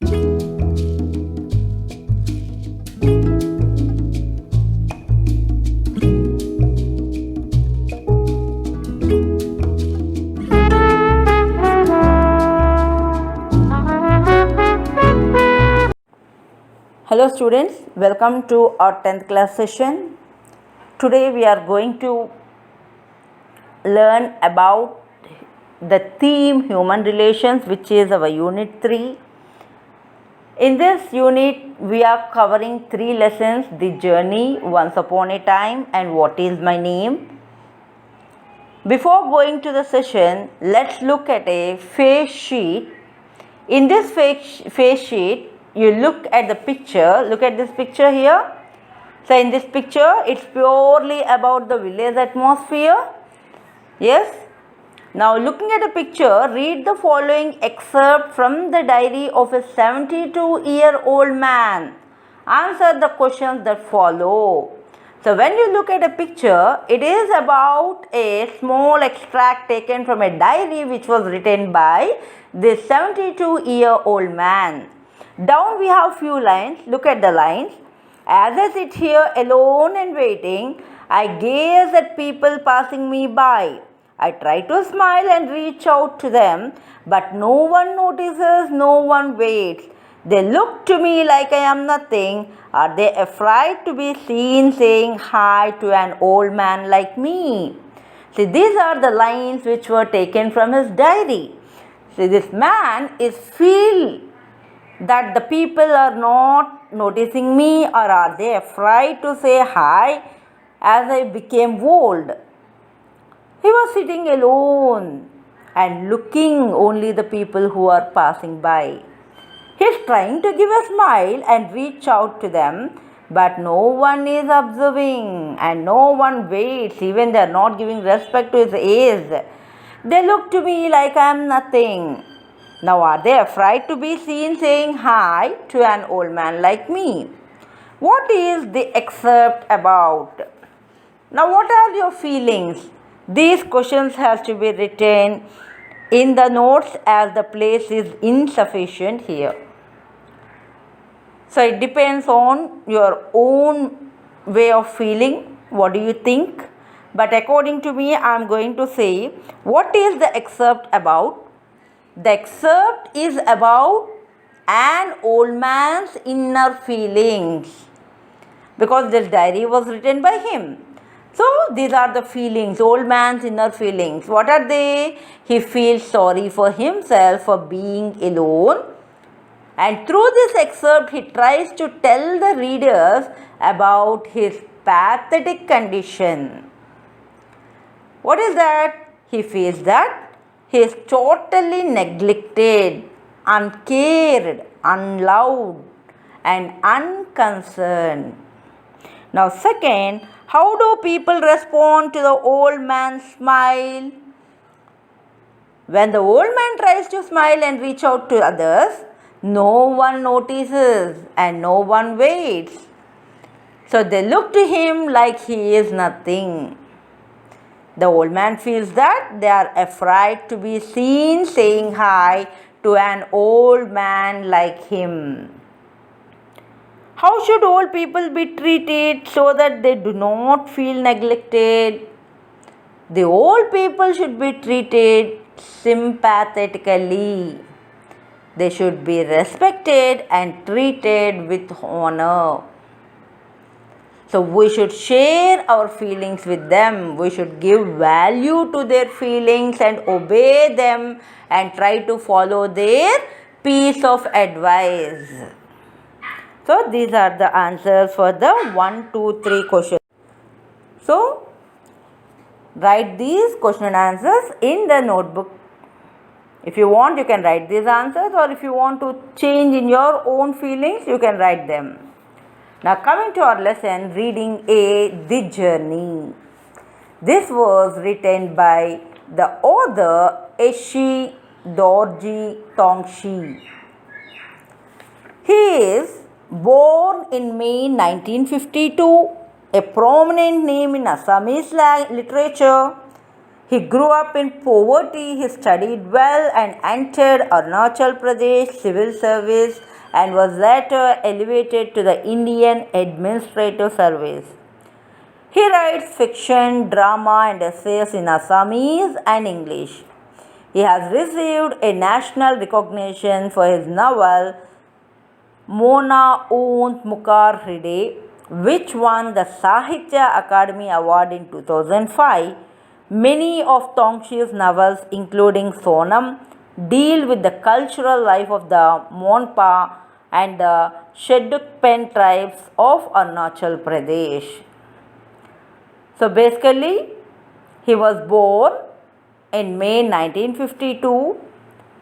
Hello students, welcome to our 10th class session. Today we are going to learn about the theme human relations, which is our unit 3. In this unit we are covering 3 lessons: the journey, once upon a time, and what is my name. Before going to the session, let's look at a face sheet. In this face sheet, you look at the picture. Look at this picture here. So in this picture, it's purely about the village atmosphere. Yes. Now looking at the picture, read the following excerpt from the diary of a 72-year-old man. Answer the questions that follow. So when you look at a picture, it is about a small extract taken from a diary which was written by this 72-year-old man. Down we have few lines. Look at the lines. As I sit here alone and waiting, I gaze at people passing me by. I try to smile and reach out to them, but no one notices, no one waits. They look to me like I am nothing. Are they afraid to be seen saying hi to an old man like me? See, these are the lines which were taken from his diary. See, this man is feel that the people are not noticing me, or are they afraid to say hi as I became old. He was sitting alone and looking only the people who are passing by. He is trying to give a smile and reach out to them, but no one is observing and no one waits. Even they are not giving respect to his age. They look to me like I am nothing. Now are they afraid to be seen saying hi to an old man like me? What is the excerpt about? Now what are your feelings? These questions have to be written in the notes as the place is insufficient here. So it depends on your own way of feeling. What do you think? But according to me, I am going to say, what is the excerpt about? The excerpt is about an old man's inner feelings, because this diary was written by him. So these are the feelings, old man's inner feelings. What are they? He feels sorry for himself for being alone. And through this excerpt, he tries to tell the readers about his pathetic condition. What is that? He feels that he is totally neglected, uncared, unloved, and unconcerned. Now second, how do people respond to the old man's smile? When the old man tries to smile and reach out to others, no one notices and no one waits. So they look to him like he is nothing. The old man feels that they are afraid to be seen saying hi to an old man like him. How should old people be treated so that they do not feel neglected? The old people should be treated sympathetically. They should be respected and treated with honor. So we should share our feelings with them. We should give value to their feelings and obey them and try to follow their piece of advice. So these are the answers for the 1, 2, 3 questions. So write these question and answers in the notebook. If you want, you can write these answers, or if you want to change in your own feelings, you can write them. Now coming to our lesson, reading A, The Journey. This was written by the author Eshi Dorji Tongshi. He is born in May 1952, a prominent name in Assamese literature. He grew up in poverty, he studied well and entered Arunachal Pradesh civil service and was later elevated to the Indian Administrative Service. He writes fiction, drama and essays in Assamese and English. He has received a national recognition for his novel Mona Unt Mukar Hriday, which won the Sahitya Akademi Award in 2005. Many of Tongshi's novels, including Sonam, deal with the cultural life of the Monpa and the Shedukpen tribes of Arunachal Pradesh. So basically, he was born in May 1952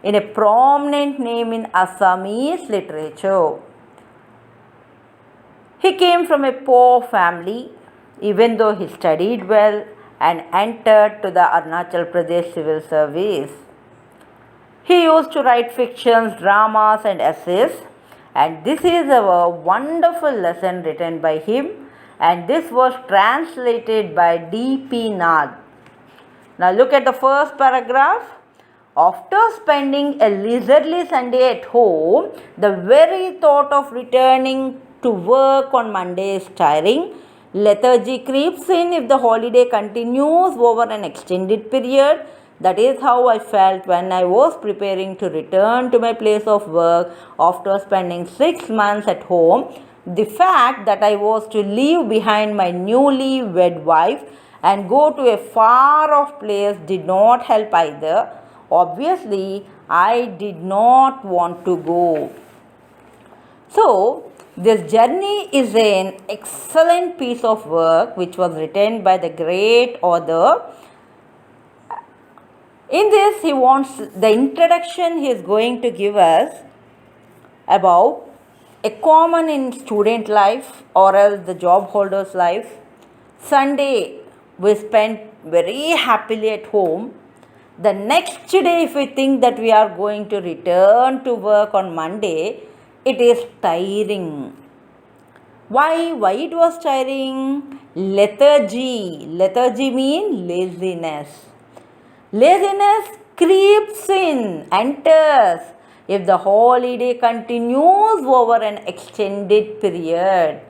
in a prominent name in Assamese literature. He came from a poor family, even though he studied well and entered to the Arunachal Pradesh civil service. He used to write fictions, dramas and essays, and this is a wonderful lesson written by him, and this was translated by D.P. Nath. Now look at the first paragraph. After spending a leisurely Sunday at home, the very thought of returning to work on Monday is tiring. Lethargy creeps in if the holiday continues over an extended period. That is how I felt when I was preparing to return to my place of work after spending 6 months at home. The fact that I was to leave behind my newly wed wife and go to a far off place did not help either. Obviously, I did not want to go. So, this journey is an excellent piece of work which was written by the great author. In this, the introduction he is going to give us about a common in student life or else the job holder's life. Sunday we spent very happily at home. The next day, if we think that we are going to return to work on Monday, it is tiring. Why it was tiring? Lethargy. Lethargy means laziness. Laziness creeps in, enters if the holiday continues over an extended period.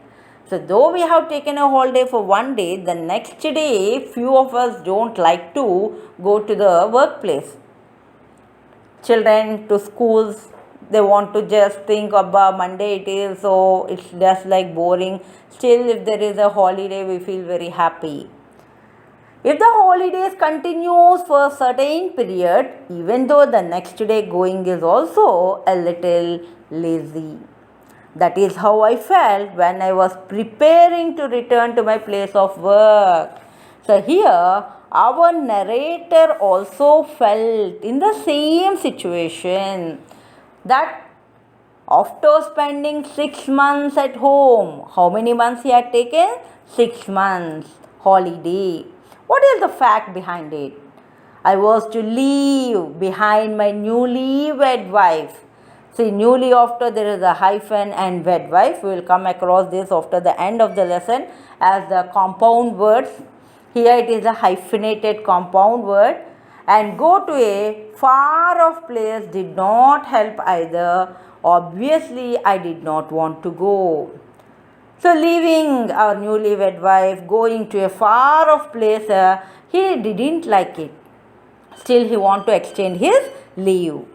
So though we have taken a holiday for one day, the next day few of us don't like to go to the workplace. Children to schools, they want to just think about Monday it is, so it's just like boring. Still, if there is a holiday, we feel very happy. If the holidays continues for a certain period, even though the next day going is also a little lazy. That is how I felt when I was preparing to return to my place of work. So here, our narrator also felt in the same situation, that after spending 6 months at home, how many months he had taken? 6 months holiday. What is the fact behind it? I was to leave behind my newly wed wife. See, newly after there is a hyphen and wed wife. We will come across this after the end of the lesson as the compound words. Here it is a hyphenated compound word. And go to a far off place did not help either. Obviously, I did not want to go. So, leaving our newly wed wife, going to a far off place, he didn't like it. Still, he wanted to extend his leave.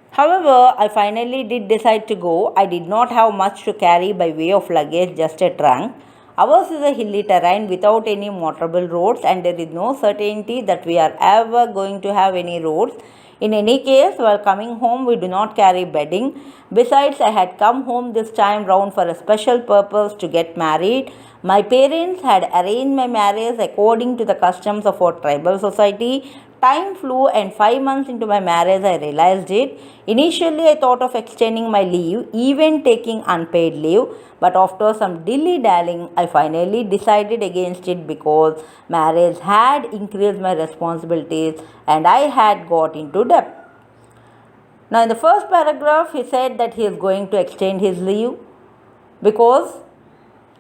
However, I finally did decide to go. I did not have much to carry by way of luggage, just a trunk. Ours is a hilly terrain without any motorable roads, and there is no certainty that we are ever going to have any roads. In any case, while coming home, we do not carry bedding. Besides, I had come home this time round for a special purpose, to get married. My parents had arranged my marriage according to the customs of our tribal society. Time flew, and 5 months into my marriage, I realized it. Initially, I thought of extending my leave, even taking unpaid leave. But after some dilly-dallying, I finally decided against it because marriage had increased my responsibilities and I had got into debt. Now, in the first paragraph, he said that he is going to extend his leave because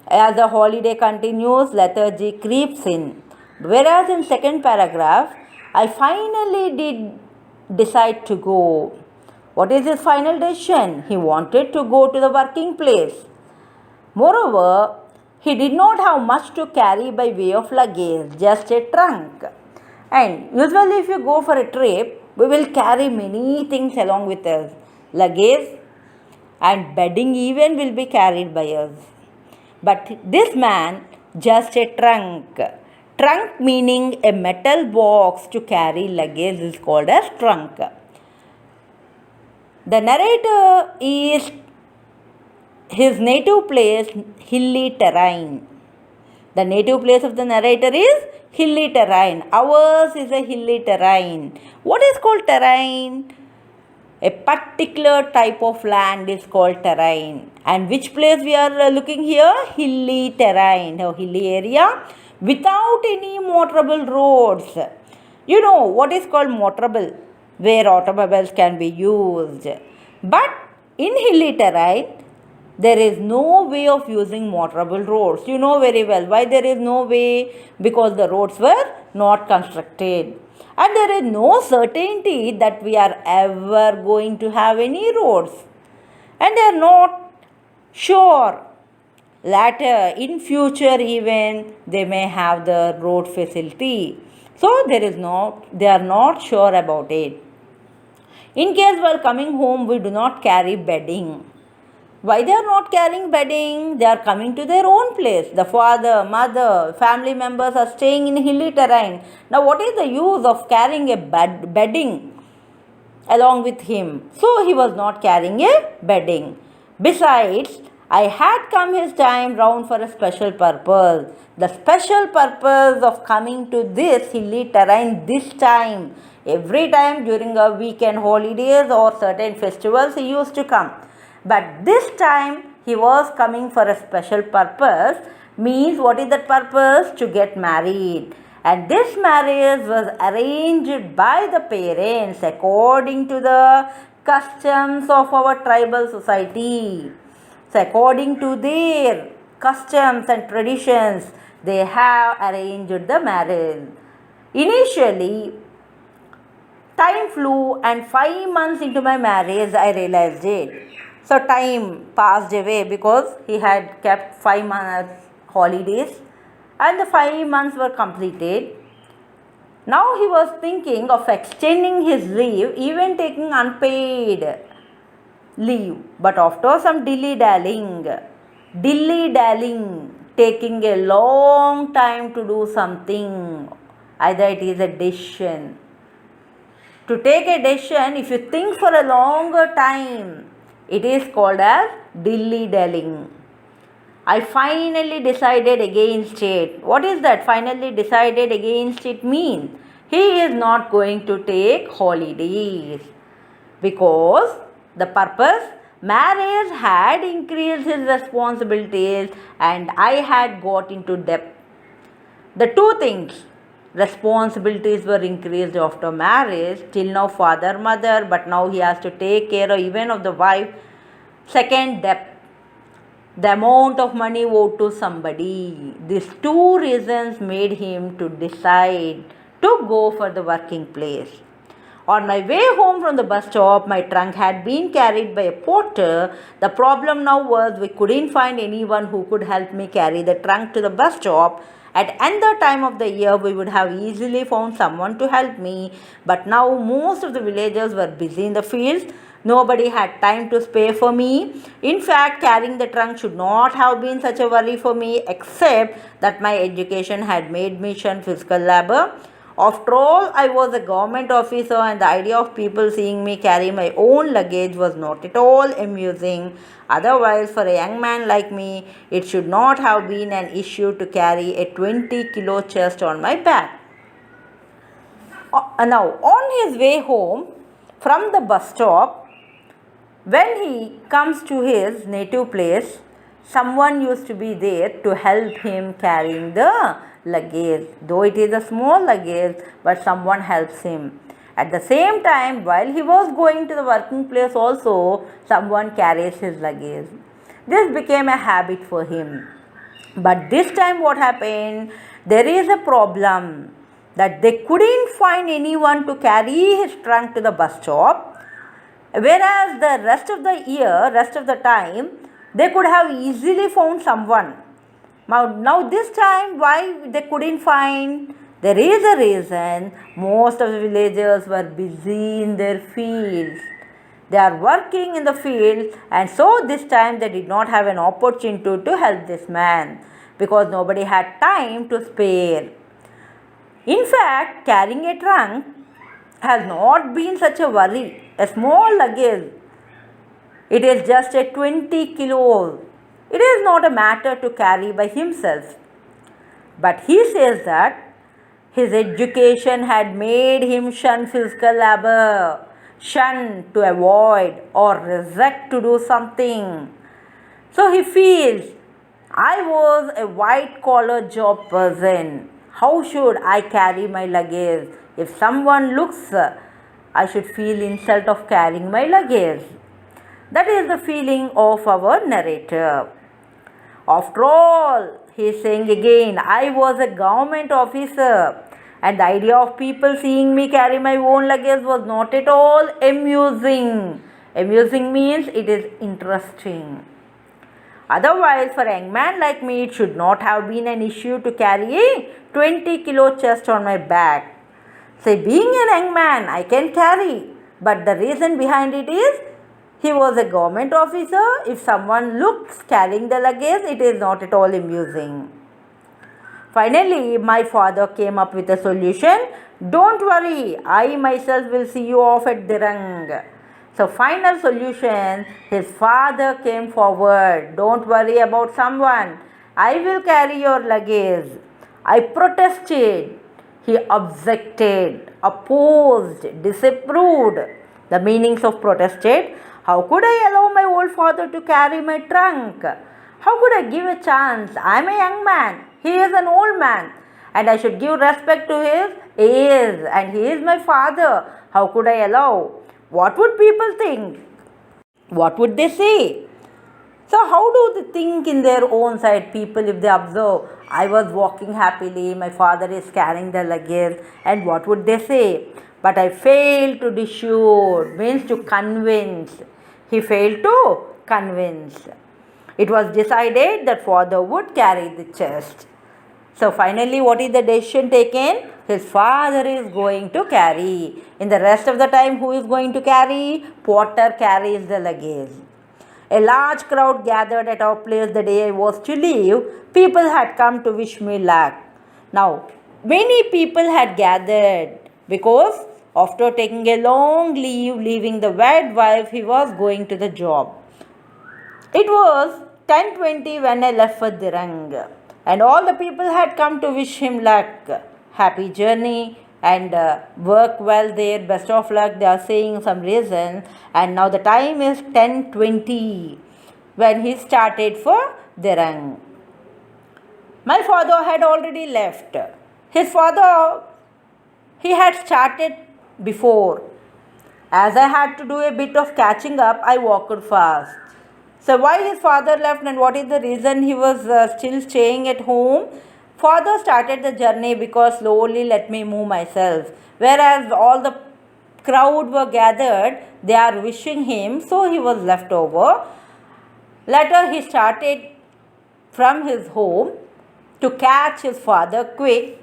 as the holiday continues, lethargy creeps in. Whereas in second paragraph, I finally did decide to go. What is his final decision? He wanted to go to the working place. Moreover, he did not have much to carry by way of luggage, just a trunk. And usually if you go for a trip, we will carry many things along with us. Luggage and bedding even will be carried by us. But this man, just a trunk. Trunk meaning a metal box to carry luggage is called as trunk. The narrator is his native place, hilly terrain. The native place of the narrator is hilly terrain. Ours is a hilly terrain. What is called terrain? A particular type of land is called terrain. And which place we are looking here? Hilly terrain, a hilly area without any motorable roads. You know what is called motorable, where automobiles can be used. But in hilly terrain, there is no way of using motorable roads. You know very well why there is no way, because the roads were not constructed. And there is no certainty that we are ever going to have any roads. And they are not sure. Later, in future even, they may have the road facility. So, they are not sure about it. In case while coming home, we do not carry bedding. Why they are not carrying bedding? They are coming to their own place. The father, mother, family members are staying in hilly terrain. Now what is the use of carrying a bedding along with him? So he was not carrying a bedding. Besides, I had come his time round for a special purpose. The special purpose of coming to this hilly terrain this time. Every time during a weekend holidays or certain festivals he used to come. But this time he was coming for a special purpose. Means what is that purpose? To get married. And this marriage was arranged by the parents according to the customs of our tribal society. So according to their customs and traditions, they have arranged the marriage. Initially, time flew, and 5 months into my marriage, I realized it. So time passed away because he had kept 5 months holidays and the 5 months were completed. Now he was thinking of extending his leave, even taking unpaid leave. But after some dilly-dallying, taking a long time to do something, either it is a decision. To take a decision, if you think for a longer time, it is called as dilly-dallying. I finally decided against it. What is that? Finally decided against it means he is not going to take holidays because the purpose, marriage had increased his responsibilities and I had got into debt. The two things, responsibilities were increased after marriage. Till now father, mother, but now he has to take care of even of the wife. Second, debt, the amount of money owed to somebody. These two reasons made him to decide to go for the working place. On my way home from the bus stop, my trunk had been carried by a porter. The problem now was we couldn't find anyone who could help me carry the trunk to the bus stop. At another time of the year, we would have easily found someone to help me. But now most of the villagers were busy in the fields. Nobody had time to spare for me. In fact, carrying the trunk should not have been such a worry for me, except that my education had made me shun physical labor. After all, I was a government officer and the idea of people seeing me carry my own luggage was not at all amusing. Otherwise, for a young man like me, it should not have been an issue to carry a 20-kilo chest on my back. Now, on his way home from the bus stop, when he comes to his native place, someone used to be there to help him carrying the luggage. Though it is a small luggage, but someone helps him. At the same time, while he was going to the working place also, someone carries his luggage. This became a habit for him. But this time what happened? there is a problem that they couldn't find anyone to carry his trunk to the bus stop, whereas the rest of the year, rest of the time, they could have easily found someone. Now this time, why they couldn't find? There is a reason. Most of the villagers were busy in their fields. They are working in the field, and so this time they did not have an opportunity to help this man because nobody had time to spare. In fact, carrying a trunk has not been such a worry. A small luggage, it is just a 20 kilos. It is not a matter to carry by himself. But he says that his education had made him shun physical labor, shun to avoid or reject to do something. So he feels, I was a white collar job person. How should I carry my luggage? If someone looks, I should feel insult of carrying my luggage. That is the feeling of our narrator. After all, he is saying again, I was a government officer, and the idea of people seeing me carry my own luggage was not at all amusing. Amusing means it is interesting. Otherwise, for a young man like me, it should not have been an issue to carry a 20-kilo chest on my back. Say, being a young man, I can carry, but the reason behind it is he was a government officer. If someone looks carrying the luggage, it is not at all amusing. Finally, my father came up with a solution. Don't worry, I myself will see you off at Dirang. So, final solution, his father came forward. Don't worry about someone. I will carry your luggage. I protested. He objected, opposed, disapproved. The meanings of protested. How could I allow my old father to carry my trunk? How could I give a chance? I am a young man. He is an old man. And I should give respect to his age. And he is my father. How could I allow? What would people think? What would they say? So how do they think in their own side, people, if they observe, I was walking happily, my father is carrying the luggage, and what would they say? But I failed to dissuade, means to convince. He failed to convince. It was decided that father would carry the chest. So finally, what is the decision taken? His father is going to carry. In the rest of the time, who is going to carry? Porter carries the luggage. A large crowd gathered at our place the day I was to leave. People had come to wish me luck. Now, many people had gathered because after taking a long leave, leaving the wed wife, he was going to the job. It was 10:20 when I left for Dirang. And all the people had come to wish him luck. Happy journey and work well there. Best of luck. They are saying some reason. And now the time is 10:20 when he started for Dirang. My father had already left. His father, he had started before. As I had to do a bit of catching up, I walked fast. So why his father left and what is the reason he was still staying at home? Father started the journey because slowly let me move myself. Whereas all the crowd were gathered, they are wishing him, so he was left over. Later he started from his home to catch his father quick.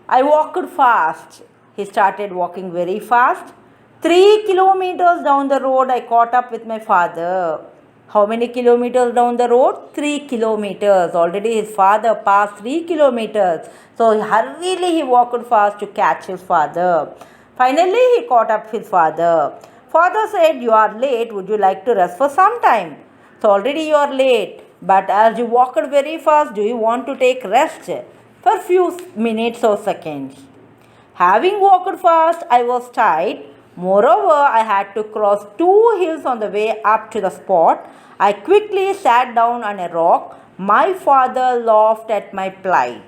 I walked fast. He started walking very fast. 3 kilometers down the road, I caught up with my father. How many kilometers down the road? 3 kilometers. Already his father passed 3 kilometers. So hurriedly he walked fast to catch his father. Finally, he caught up his father. Father said, you are late. Would you like to rest for some time? So already you are late. But as you walked very fast, do you want to take rest for few minutes or seconds? Having walked fast, I was tired. Moreover, I had to cross 2 hills on the way up to the spot. I quickly sat down on a rock. My father laughed at my plight.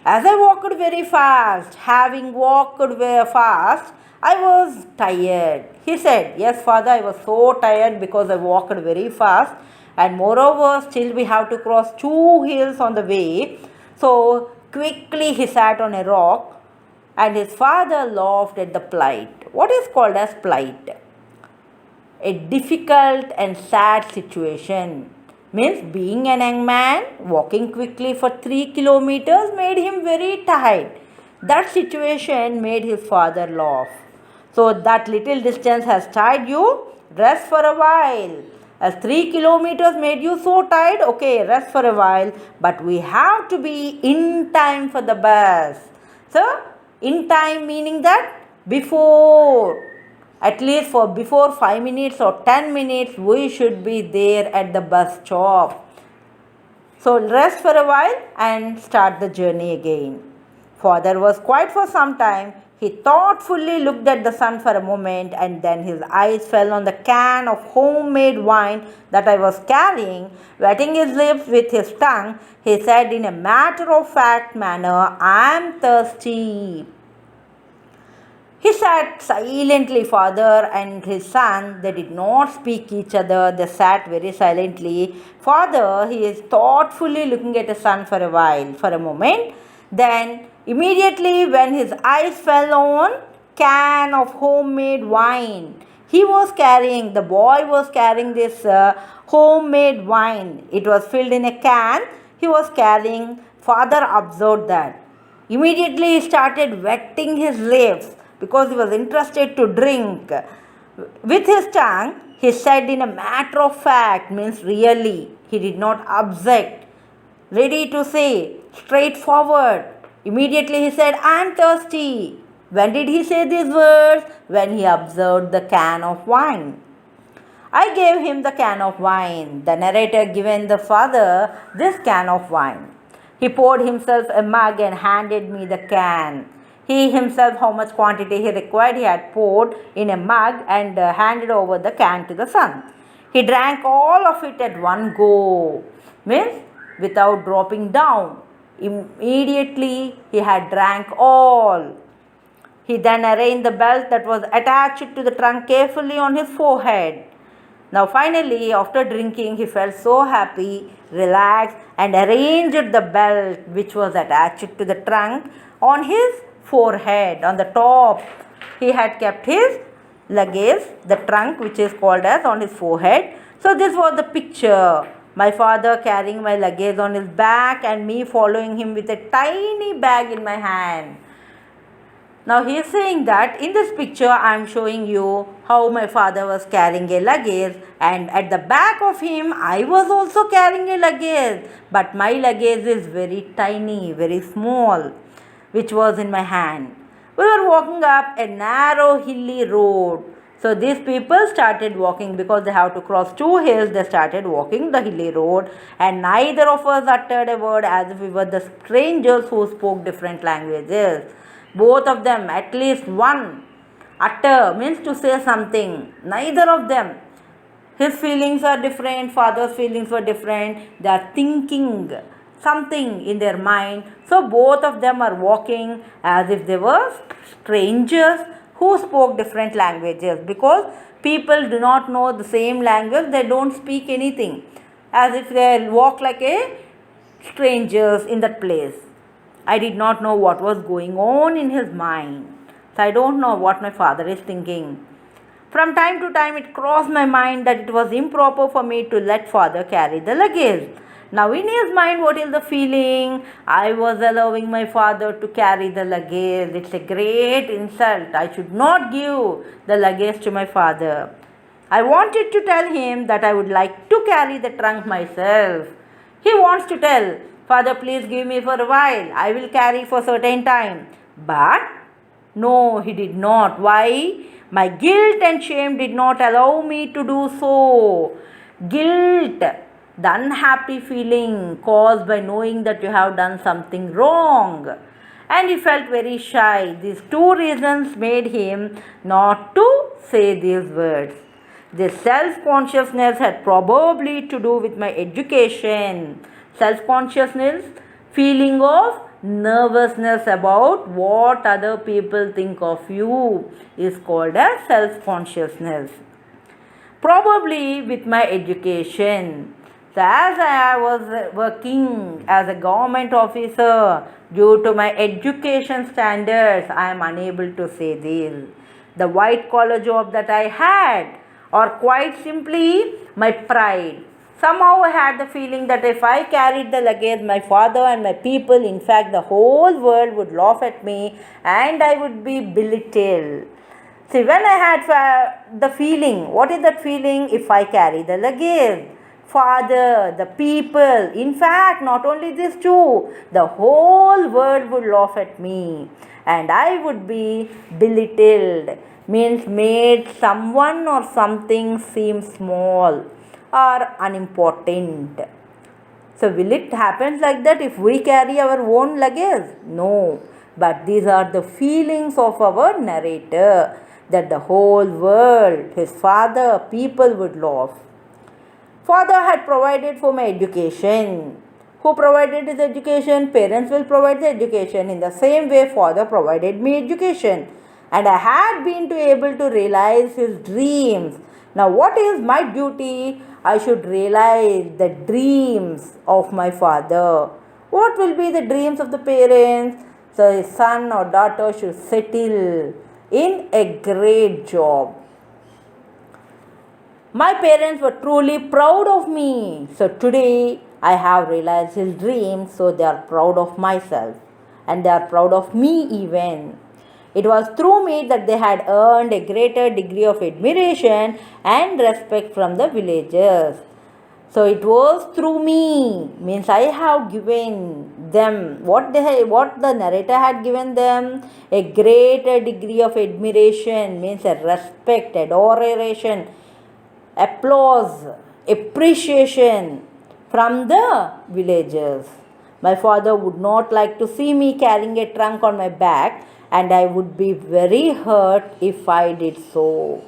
As I walked very fast, having walked very fast, I was tired. He said, yes, father, I was so tired because I walked very fast. And moreover, still we have to cross 2 hills on the way. So quickly he sat on a rock, and his father laughed at the plight. What is called as plight? A difficult and sad situation. Means being a young man, walking quickly for 3 kilometers made him very tired. That situation made his father laugh. So that little distance has tired you, rest for a while. As 3 kilometers made you so tired, okay, rest for a while. But we have to be in time for the bus. So, in time meaning that before, at least for before 5 minutes or 10 minutes, we should be there at the bus stop. So rest for a while and start the journey again. Father was quiet for some time. He thoughtfully looked at the sun for a moment, and then his eyes fell on the can of homemade wine that I was carrying. Wetting his lips with his tongue, he said in a matter-of-fact manner, "I am thirsty." He sat silently, father and his son. They did not speak each other. They sat very silently. Father, he is thoughtfully looking at his son for a while, for a moment. Then, immediately when his eyes fell on can of homemade wine, the boy was carrying this homemade wine. It was filled in a can. He was carrying. Father observed that. Immediately he started wetting his lips because he was interested to drink. With his tongue, he said in a matter of fact, means really, he did not object, ready to say, straightforward. Immediately he said, "I am thirsty." When did he say these words? When he observed the can of wine. I gave him the can of wine. The narrator given the father this can of wine. He poured himself a mug and handed me the can. He himself, how much quantity he required, he had poured in a mug and handed over the can to the son. He drank all of it at one go, means without dropping down. Immediately he had drank all. He then arranged the belt that was attached to the trunk carefully on his forehead. Now finally, after drinking, he felt so happy, relaxed, and arranged the belt which was attached to the trunk on his forehead. On the top, he had kept his luggage, the trunk which is called as on his forehead. So this was the picture. My father carrying my luggage on his back and me following him with a tiny bag in my hand. Now he is saying that in this picture I am showing you how my father was carrying a luggage, and at the back of him I was also carrying a luggage, but my luggage is very tiny, very small, which was in my hand. We were walking up a narrow hilly road. So these people started walking because they have to cross two hills. They started walking the hilly road, and neither of us uttered a word, as if we were the strangers who spoke different languages. Both of them, at least one, utter means to say something. Neither of them. His feelings are different, father's feelings were different. They are thinking something in their mind. So both of them are walking as if they were strangers who spoke different languages, because people do not know the same language, they don't speak anything. As if they walk like a strangers in that place. I did not know what was going on in his mind. So I don't know what my father is thinking. From time to time it crossed my mind that it was improper for me to let father carry the luggage. Now in his mind, what is the feeling? I was allowing my father to carry the luggage. It's a great insult. I should not give the luggage to my father. I wanted to tell him that I would like to carry the trunk myself. He wants to tell, "Father, please give me for a while. I will carry for a certain time." But no, he did not. Why? My guilt and shame did not allow me to do so. Guilt, the unhappy feeling caused by knowing that you have done something wrong. And he felt very shy. These two reasons made him not to say these words. This self-consciousness had probably to do with my education. Self-consciousness, feeling of nervousness about what other people think of you, is called as self-consciousness. Probably with my education. So as I was working as a government officer, due to my education standards, I am unable to say this. The white collar job that I had, or quite simply my pride. Somehow I had the feeling that if I carried the luggage, my father and my people, in fact the whole world would laugh at me and I would be belittled. See, when I had the feeling, what is that feeling? If I carry the luggage, father, the people, in fact, not only these two, the whole world would laugh at me and I would be belittled, means made someone or something seem small or unimportant. So will it happen like that if we carry our own luggage? No. But these are the feelings of our narrator, that the whole world, his father, people would laugh. Father had provided for my education. Who provided his education? Parents will provide the education. In the same way, father provided me education. And I had been able to realize his dreams. Now what is my duty? I should realize the dreams of my father. What will be the dreams of the parents? So his son or daughter should settle in a great job. My parents were truly proud of me. So today I have realized his dreams, so they are proud of myself and they are proud of me even. It was through me that they had earned a greater degree of admiration and respect from the villagers. So it was through me, means I have given them what the narrator had given them, a greater degree of admiration, means a respect, adoration, applause, appreciation from the villagers. My father would not like to see me carrying a trunk on my back, and I would be very hurt if I did so.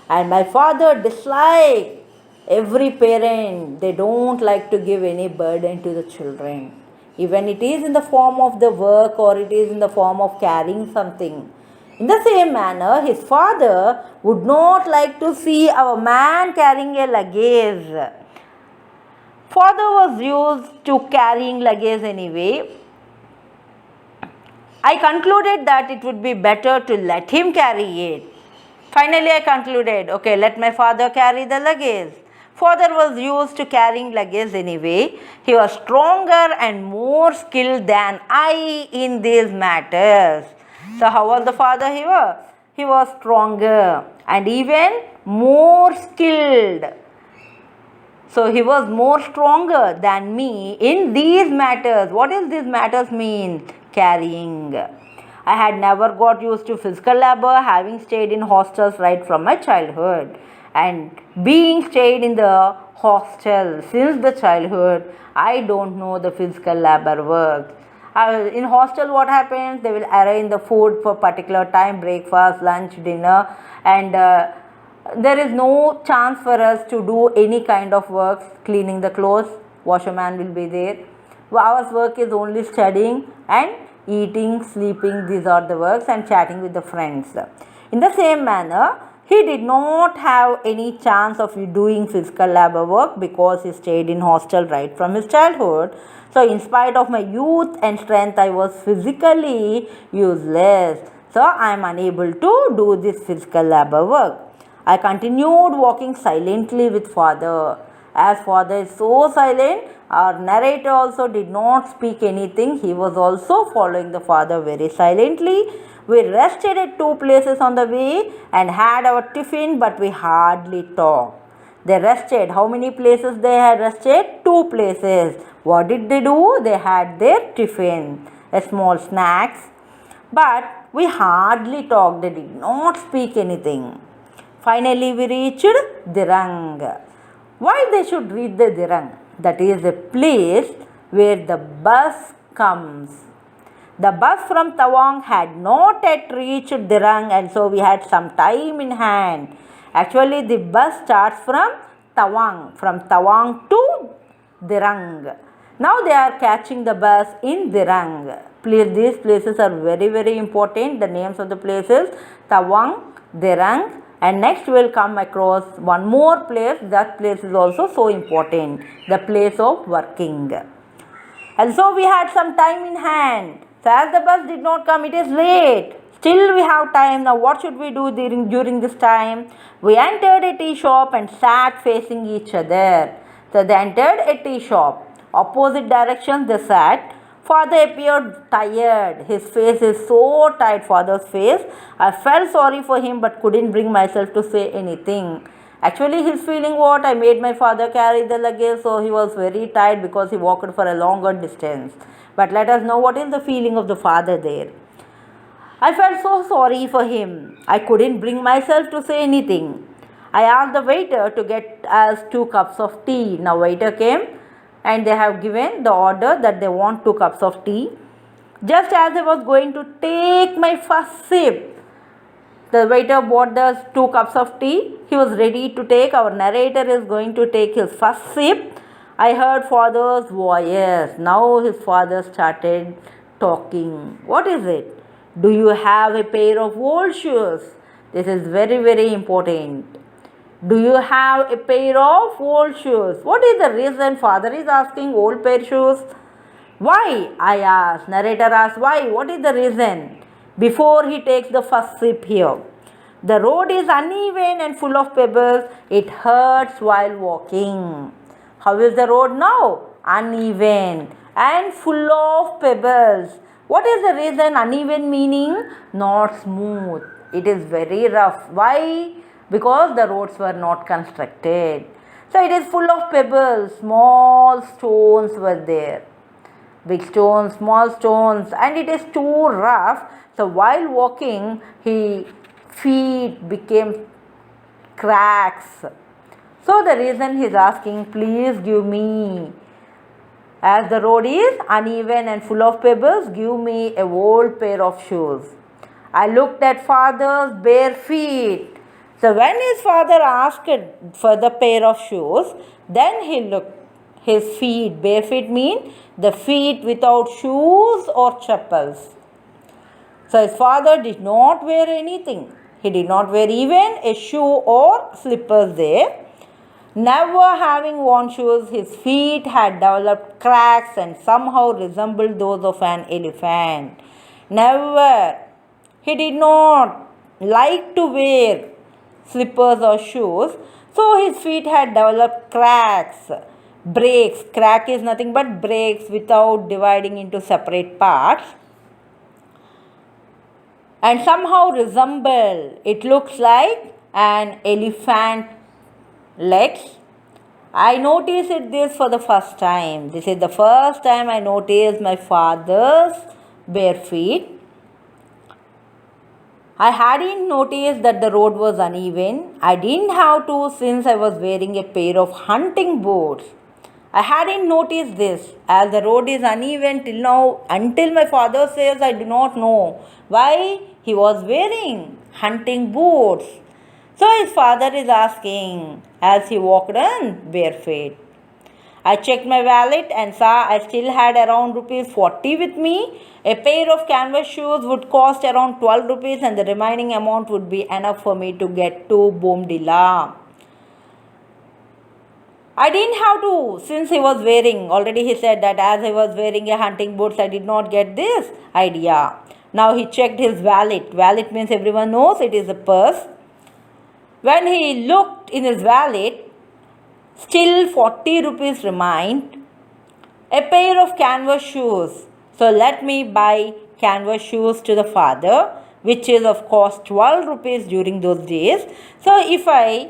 And my father disliked every parent, they don't like to give any burden to the children, even it is in the form of the work or it is in the form of carrying something. In the same manner, his father would not like to see our man carrying a luggage. Father was used to carrying luggage anyway. I concluded that it would be better to let him carry it. Finally, I concluded, okay, let my father carry the luggage. Father was used to carrying luggage anyway. He was stronger and more skilled than I in these matters. So how was the father he was? He was stronger and even more skilled. So he was more stronger than me in these matters. What does these matters mean? Carrying. I had never got used to physical labor, having stayed in hostels right from my childhood. And being stayed in the hostel since the childhood, I don't know the physical labor work. In hostel what happens? They will arrange the food for particular time, breakfast, lunch, dinner, and there is no chance for us to do any kind of work, cleaning the clothes, washerman will be there. Our work is only studying and eating, sleeping, these are the works, and chatting with the friends. In the same manner, he did not have any chance of doing physical labor work because he stayed in hostel right from his childhood. So in spite of my youth and strength, I was physically useless. So I am unable to do this physical labor work. I continued walking silently with father. As father is so silent, our narrator also did not speak anything. He was also following the father very silently. We rested at two places on the way and had our tiffin, but we hardly talked. They rested. How many places they had rested? Two places. What did they do? They had their tiffin, a small snacks. But we hardly talked. They did not speak anything. Finally, we reached Dirang. Why they should reach the Dirang? That is a place where the bus comes. The bus from Tawang had not yet reached Dirang, and so we had some time in hand. Actually, the bus starts from Tawang to Dirang. Now they are catching the bus in Dirang. Please, these places are very, very important. The names of the places: Tawang, Dirang, And next we'll come across one more place. That place is also so important, the place of working. And so we had some time in hand. So as the bus did not come, it is late. Still we have time. Now what should we do during this time? We entered a tea shop and sat facing each other. So they entered a tea shop. Opposite directions they sat. Father appeared tired. His face is so tight, father's face. I felt sorry for him but couldn't bring myself to say anything. Actually, he's feeling what? I made my father carry the luggage, so he was very tired because he walked for a longer distance. But let us know what is the feeling of the father there. I felt so sorry for him. I couldn't bring myself to say anything. I asked the waiter to get us 2 cups of tea. Now waiter came and they have given the order that they want 2 cups of tea. Just as I was going to take my first sip, the waiter bought us 2 cups of tea. He was ready to take. Our narrator is going to take his first sip. I heard father's voice. Now his father started talking. What is it? Do you have a pair of old shoes? This is very, very important. Do you have a pair of old shoes? What is the reason father is asking old pair shoes? Why? I asked. Narrator asked why. What is the reason? Before he takes the first sip here. The road is uneven and full of pebbles. It hurts while walking. How is the road now? Uneven and full of pebbles. What is the reason? Uneven meaning not smooth. It is very rough. Why? Because the roads were not constructed. So it is full of pebbles. Small stones were there. Big stones, small stones, and it is too rough. So while walking, his feet became cracks. So the reason he is asking, please give me, as the road is uneven and full of pebbles, give me a old pair of shoes. I looked at father's bare feet. So when his father asked for the pair of shoes, then he looked his feet. Bare feet mean the feet without shoes or chappals. So his father did not wear anything. He did not wear even a shoe or slippers there. Never having worn shoes, his feet had developed cracks and somehow resembled those of an elephant. Never. He did not like to wear slippers or shoes, so his feet had developed cracks. Breaks. Crack is nothing but breaks without dividing into separate parts. And somehow resemble. It looks like an elephant legs. I noticed this for the first time. This is the first time I noticed my father's bare feet. I hadn't noticed that the road was uneven. I didn't have to since I was wearing a pair of hunting boots. I hadn't noticed this as the road is uneven till now. Until my father says, I do not know why he was wearing hunting boots. So his father is asking as he walked on bare feet. I checked my wallet and saw I still had around ₹40 with me. A pair of canvas shoes would cost around 12 rupees and the remaining amount would be enough for me to get to Bomdila. I didn't have to since he was wearing. Already he said that as I was wearing a hunting boots, I did not get this idea. Now he checked his wallet. Wallet means everyone knows it is a purse. When he looked in his wallet, still 40 rupees remained. A pair of canvas shoes. So let me buy canvas shoes to the father, which is of course 12 rupees during those days. So if I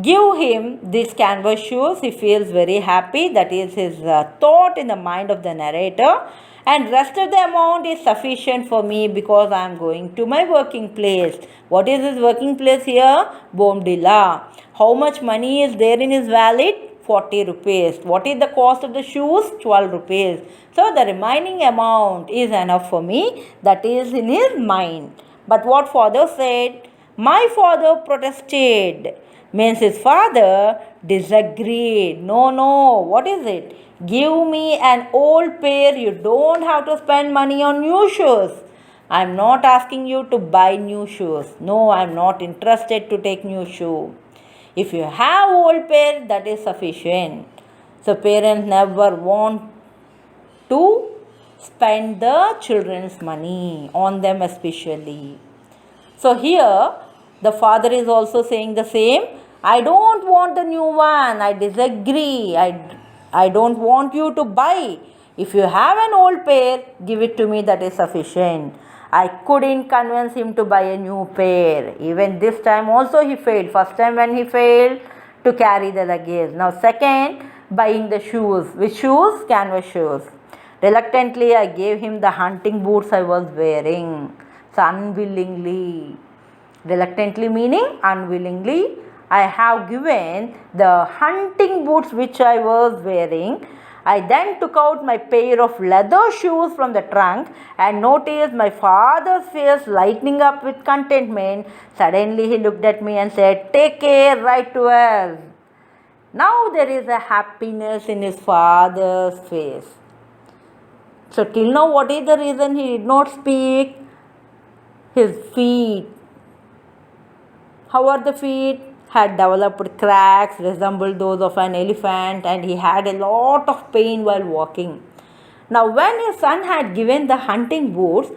give him these canvas shoes, he feels very happy. That is his thought in the mind of the narrator. And rest of the amount is sufficient for me because I am going to my working place. What is his working place here? Bomdila. How much money is there in his wallet? 40 rupees. What is the cost of the shoes? 12 rupees. So the remaining amount is enough for me. That is in his mind. But what father said? My father protested. Means his father disagreed. No. What is it? Give me an old pair. You don't have to spend money on new shoes. I'm not asking you to buy new shoes. No, I'm not interested to take new shoe. If you have old pair, that is sufficient. So parents never want to spend the children's money on them especially. So here the father is also saying the same. I don't want the new one. I disagree. I don't want you to buy. If you have an old pair, give it to me, that is sufficient. I couldn't convince him to buy a new pair. Even this time also he failed. First time when he failed to carry the luggage. Now second, buying the shoes. Which shoes? Canvas shoes. Reluctantly, I gave him the hunting boots I was wearing. So unwillingly. Reluctantly meaning unwillingly, I have given the hunting boots which I was wearing. I then took out my pair of leather shoes from the trunk and noticed my father's face lighting up with contentment. Suddenly he looked at me and said, "Take care, write to us." Now there is a happiness in his father's face. So till now, what is the reason he did not speak? His feet. How are the feet? Had developed cracks, resembled those of an elephant, and he had a lot of pain while walking. Now when his son had given the hunting boots,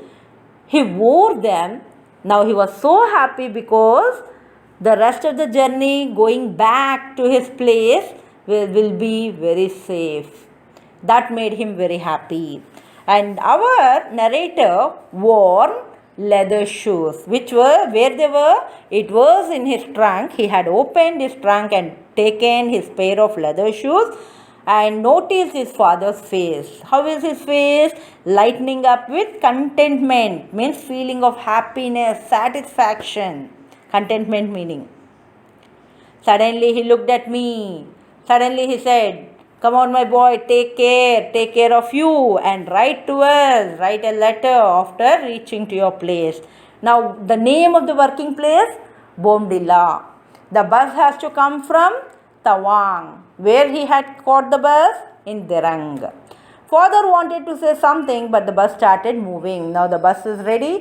he wore them. Now he was so happy because the rest of the journey going back to his place will be very safe. That made him very happy. And our narrator wore leather shoes. Which were? Where they were? It was in his trunk. He had opened his trunk and taken his pair of leather shoes and noticed his father's face. How is his face? Lightening up with contentment. Means feeling of happiness, satisfaction. Contentment meaning. Suddenly he looked at me. Suddenly he said, "Come on, my boy, take care of you and write to us. Write a letter after reaching to your place." Now, the name of the working place, Bomdilla. The bus has to come from Tawang. Where he had caught the bus? In Derang. Father wanted to say something, but the bus started moving. Now the bus is ready.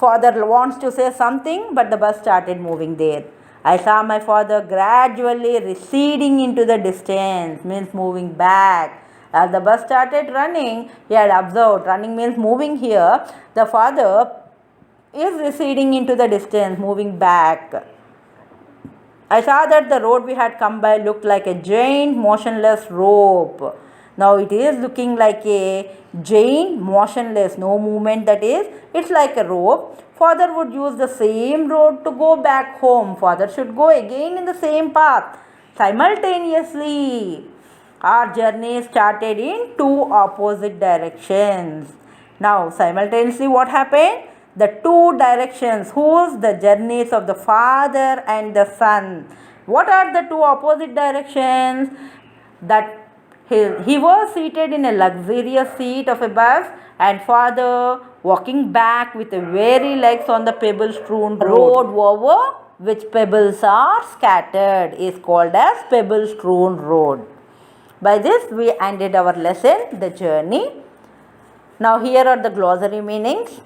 Father wants to say something, but the bus started moving there. I saw my father gradually receding into the distance, means moving back. As the bus started running, he had observed, running means moving here, the father is receding into the distance, moving back. I saw that the road we had come by looked like a giant motionless rope. Now it is looking like a giant motionless, no movement, that is, it's like a rope. Father would use the same road to go back home. Father should go again in the same path. Simultaneously, our journey started in two opposite directions. Now, simultaneously what happened? The two directions, whose? The journeys of the father and the son. What are the two opposite directions? That he was seated in a luxurious seat of a bus, and father walking back with the weary legs on the pebble-strewn road over which pebbles are scattered is called as pebble-strewn road. By this we ended our lesson, the journey. Now here are the glossary meanings.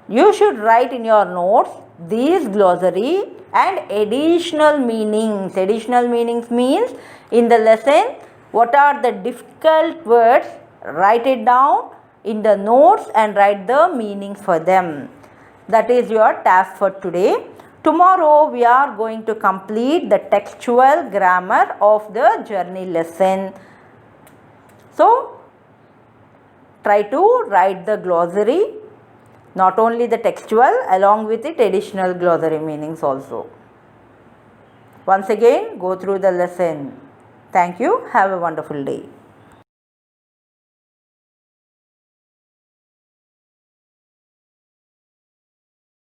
You should write in your notes these glossary and additional meanings. Additional meanings means in the lesson what are the difficult words, write it down in the notes and write the meanings for them. That is your task for today. Tomorrow we are going to complete the textual grammar of the journey lesson. So try to write the glossary, not only the textual, along with it additional glossary meanings also. Once again, go through the lesson. Thank you. Have a wonderful day.